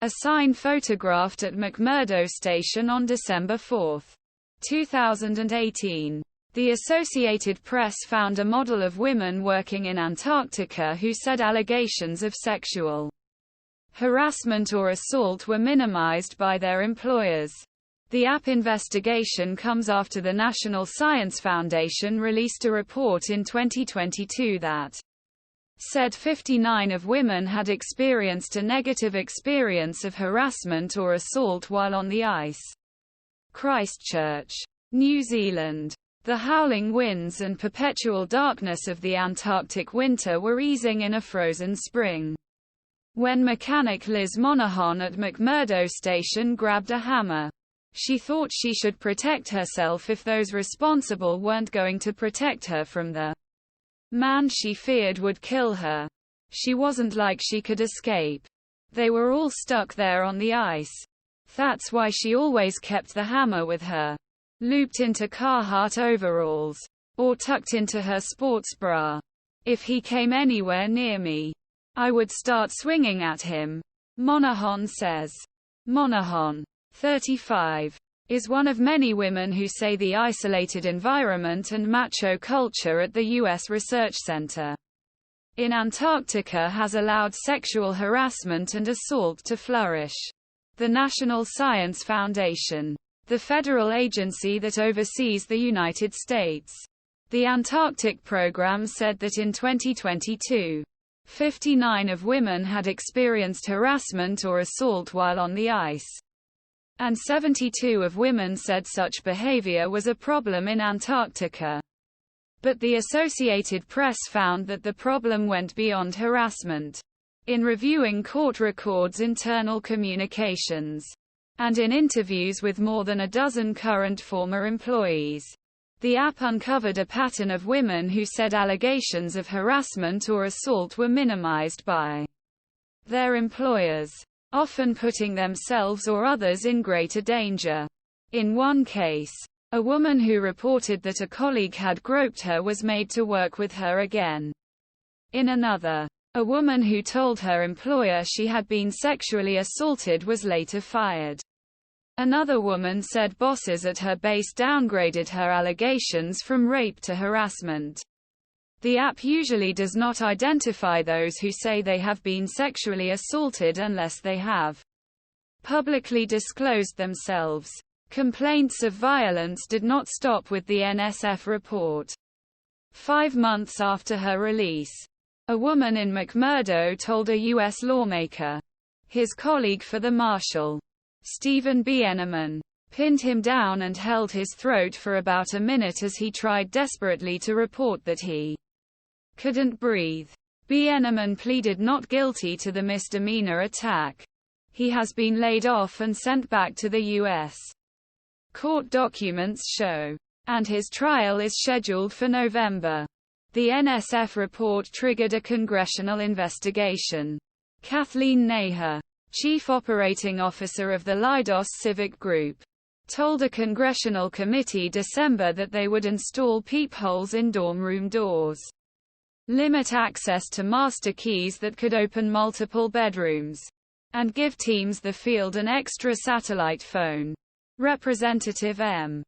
A sign photographed at McMurdo Station on December 4, 2018. The Associated Press found a model of women working in Antarctica who said allegations of sexual harassment or assault were minimized by their employers. The app investigation comes after the National Science Foundation released a report in 2022 that said 59 of women had experienced a negative experience of harassment or assault while on the ice. Christchurch, New Zealand. The howling winds and perpetual darkness of the Antarctic winter were easing in a frozen spring, when mechanic Liz Monahon at McMurdo Station grabbed a hammer. She thought she should protect herself if those responsible weren't going to protect her from the man she feared would kill her. She wasn't like she could escape. They were all stuck there on the ice. That's why she always kept the hammer with her, looped into Carhartt overalls, or tucked into her sports bra. If he came anywhere near me, I would start swinging at him, Monahon says. Monahon, 35, is one of many women who say the isolated environment and macho culture at the U.S. Research Center in Antarctica has allowed sexual harassment and assault to flourish. The National Science Foundation, the federal agency that oversees the United States, the Antarctic Program, said that in 2022, 59 of women had experienced harassment or assault while on the ice, and 72 of women said such behavior was a problem in Antarctica. But the Associated Press found that the problem went beyond harassment. In reviewing court records, internal communications, and in interviews with more than a dozen current former employees, the app uncovered a pattern of women who said allegations of harassment or assault were minimized by their employers, often putting themselves or others in greater danger. In one case, a woman who reported that a colleague had groped her was made to work with her again. In another, a woman who told her employer she had been sexually assaulted was later fired. Another woman said bosses at her base downgraded her allegations from rape to harassment. The app usually does not identify those who say they have been sexually assaulted unless they have publicly disclosed themselves. Complaints of violence did not stop with the NSF report. 5 months after her release, a woman in McMurdo told a U.S. lawmaker his colleague for the marshal, Stephen Bieneman, pinned him down and held his throat for about a minute as he tried desperately to report that he couldn't breathe. Bieneman pleaded not guilty to the misdemeanor attack. He has been laid off and sent back to the U.S. court documents show, and his trial is scheduled for November. The NSF report triggered a congressional investigation. Kathleen Naeher, chief operating officer of the Leidos civic group, told a congressional committee December that they would install peepholes in dorm room doors, limit access to master keys that could open multiple bedrooms, and give teams the field an extra satellite phone. Representative M.